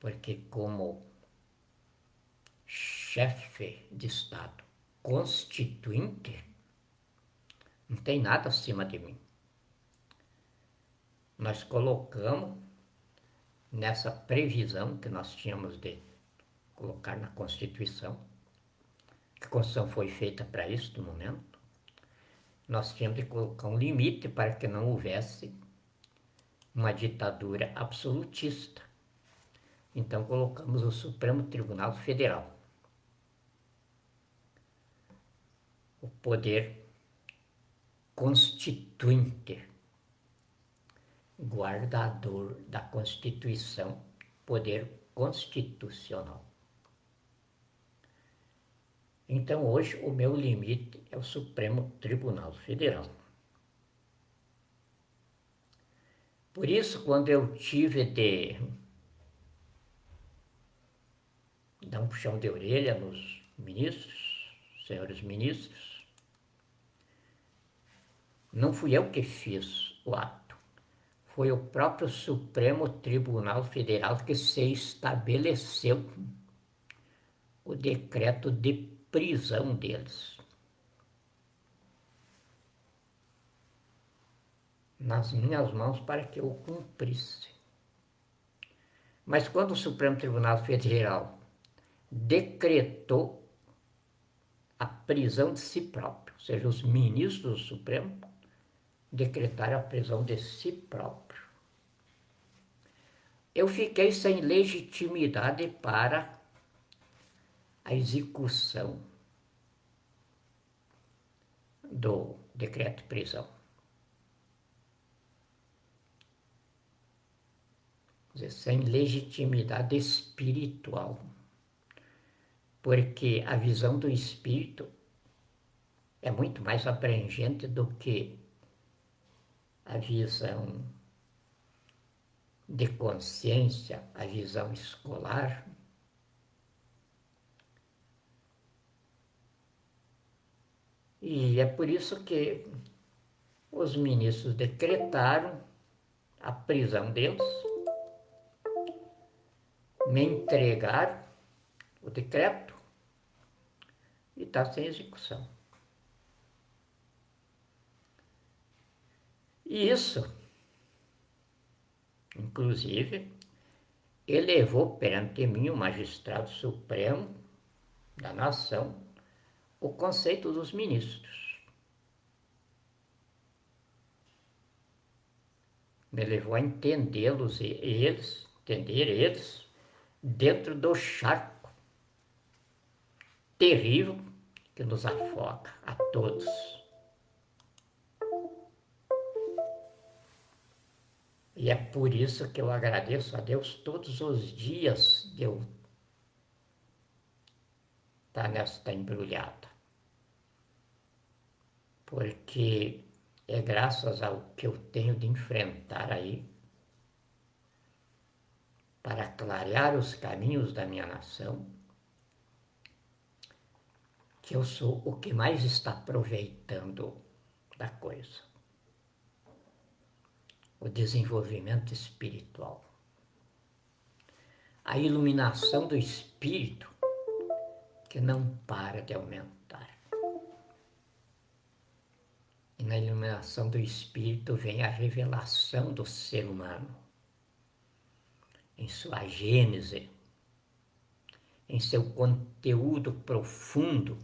porque como chefe de Estado constituinte, não tem nada acima de mim. Nós colocamos nessa previsão que nós tínhamos de colocar na Constituição, que a Constituição foi feita para isso no momento, nós tínhamos de colocar um limite para que não houvesse uma ditadura absolutista. Então colocamos o Supremo Tribunal Federal, o poder constituinte, guardador da Constituição, poder constitucional. Então hoje o meu limite é o Supremo Tribunal Federal. Por isso, quando eu tive de dar um puxão de orelha nos ministros, senhores ministros, não fui eu que fiz o ato. Foi o próprio Supremo Tribunal Federal que se estabeleceu o decreto de prisão deles. Nas minhas mãos para que eu cumprisse. Mas quando o Supremo Tribunal Federal decretou a prisão de si próprio, ou seja, os ministros do Supremo decretaram a prisão de si próprio, eu fiquei sem legitimidade para a execução do decreto de prisão. Quer dizer, sem legitimidade espiritual, porque a visão do espírito é muito mais abrangente do que a visão de consciência, a visão escolar. E é por isso que os ministros decretaram a prisão deles, me entregaram o decreto e está sem execução. E isso, inclusive, elevou perante mim, o magistrado supremo da nação, o conceito dos ministros. Me levou a entendê-los e eles, entender eles, dentro do charco terrível que nos afoga a todos. E é por isso que eu agradeço a Deus todos os dias de eu estar nesta embrulhada. Porque é graças ao que eu tenho de enfrentar aí para clarear os caminhos da minha nação, que eu sou o que mais está aproveitando da coisa. O desenvolvimento espiritual. A iluminação do espírito que não para de aumentar. E na iluminação do espírito vem a revelação do ser humano em sua gênese, em seu conteúdo profundo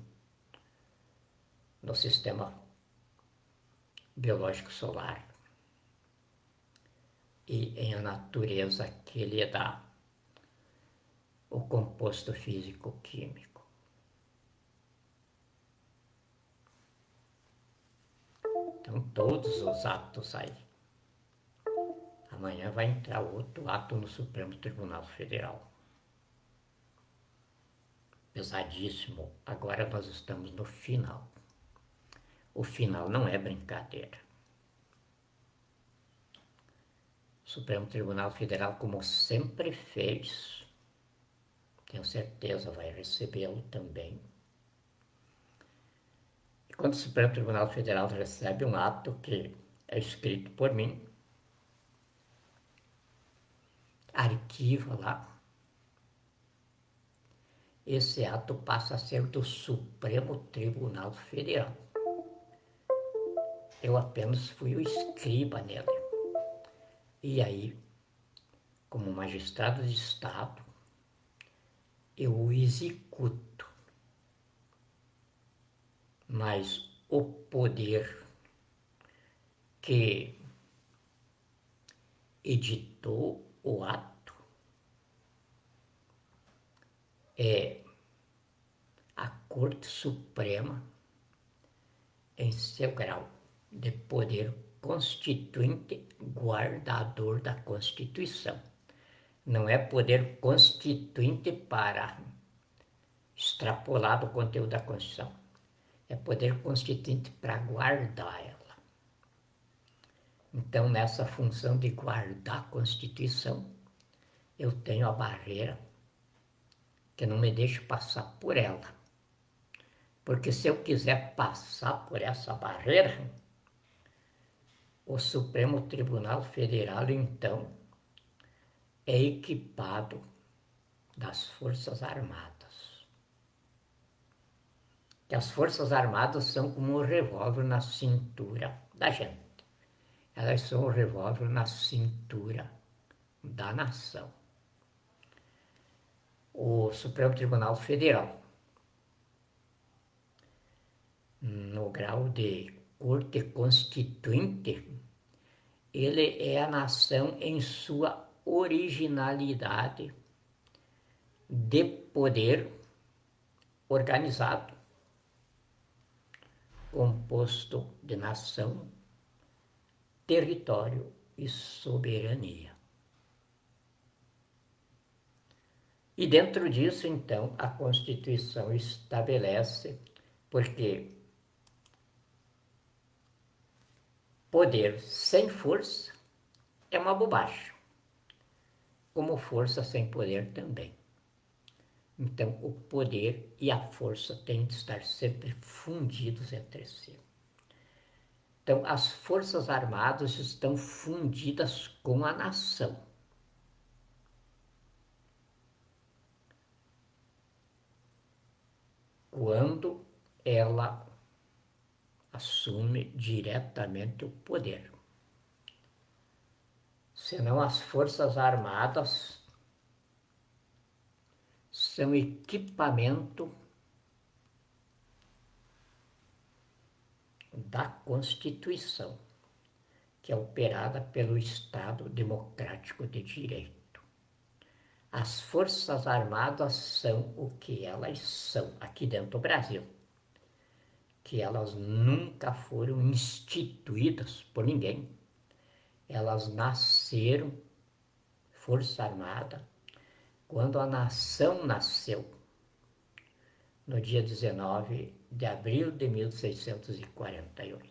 no sistema biológico solar e em a natureza que lhe dá o composto físico-químico. Então, todos os atos aí. Amanhã vai entrar outro ato no Supremo Tribunal Federal. Pesadíssimo. Agora nós estamos no final. O final não é brincadeira. O Supremo Tribunal Federal, como sempre fez, tenho certeza vai recebê-lo também. E quando o Supremo Tribunal Federal recebe um ato que é escrito por mim, arquiva lá, esse ato passa a ser do Supremo Tribunal Federal. Eu apenas fui o escriba nele. E aí, como magistrado de Estado, eu o executo. Mas o poder que editou o ato é a Corte Suprema em seu grau de poder constituinte guardador da Constituição. Não é poder constituinte para extrapolar do conteúdo da Constituição. É poder constituinte para guardar ela. Então, nessa função de guardar a Constituição, eu tenho a barreira que não me deixa passar por ela. Porque se eu quiser passar por essa barreira, o Supremo Tribunal Federal, então, é equipado das Forças Armadas. Que as Forças Armadas são como um revólver na cintura da gente. Elas são um revólver na cintura da nação. O Supremo Tribunal Federal, no grau de Corte Constituinte, ele é a nação em sua originalidade de poder organizado, composto de nação, território e soberania. E dentro disso, então, a Constituição estabelece, porque poder sem força é uma bobagem, como força sem poder também. Então, o poder e a força têm de estar sempre fundidos entre si. Então, as Forças Armadas estão fundidas com a nação. Quando ela assume diretamente o poder. Senão as Forças Armadas são equipamento da Constituição, que é operada pelo Estado Democrático de Direito. As Forças Armadas são o que elas são aqui dentro do Brasil, que elas nunca foram instituídas por ninguém. elas nasceram, Força Armada, quando a nação nasceu, no dia 19 de abril de 1648.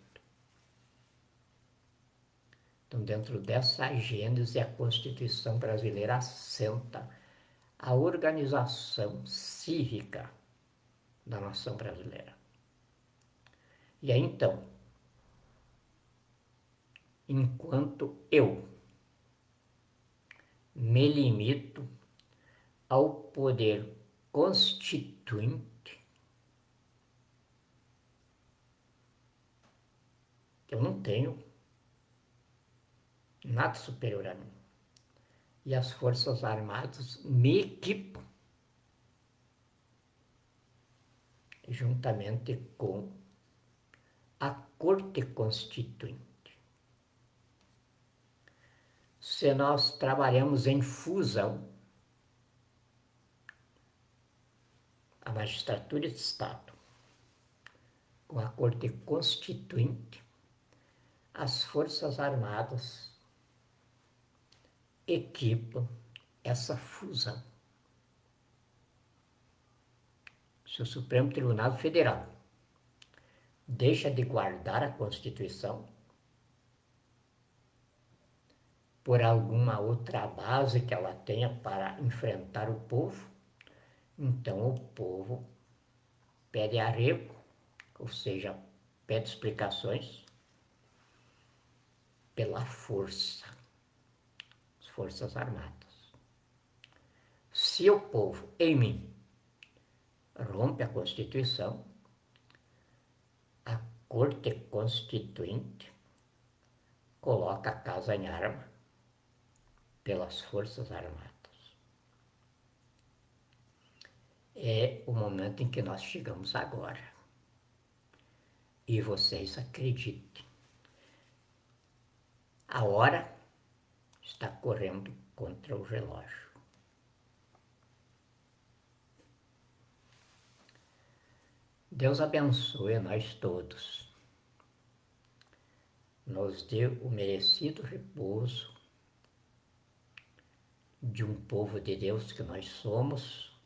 Então, dentro dessa gênese, a Constituição brasileira assenta a organização cívica da nação brasileira. E aí, então, enquanto eu me limito ao poder constituinte, eu não tenho nada superior a mim. E as Forças Armadas me equipam juntamente com a Corte Constituinte. Se nós trabalhamos em fusão, a magistratura de Estado com a Corte Constituinte, as Forças Armadas equipam essa fusão. Se o Supremo Tribunal Federal deixa de guardar a Constituição por alguma outra base que ela tenha para enfrentar o povo, então o povo pede arrego, ou seja, pede explicações pela força, as Forças Armadas. Se o povo, em mim, rompe a Constituição, a Corte Constituinte coloca a casa em arma pelas Forças Armadas. É o momento em que nós chegamos agora. E vocês acreditem, a hora está correndo contra o relógio. Deus abençoe a nós todos. Nos dê o merecido repouso de um povo de Deus que nós somos,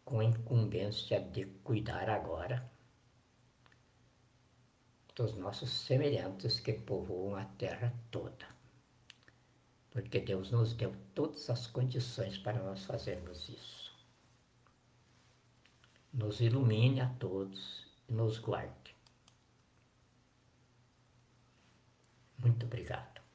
com a incumbência de cuidar agora dos nossos semelhantes que povoam a terra toda. Porque Deus nos deu todas as condições para nós fazermos isso. Nos ilumine a todos e nos guarde. Muito obrigado.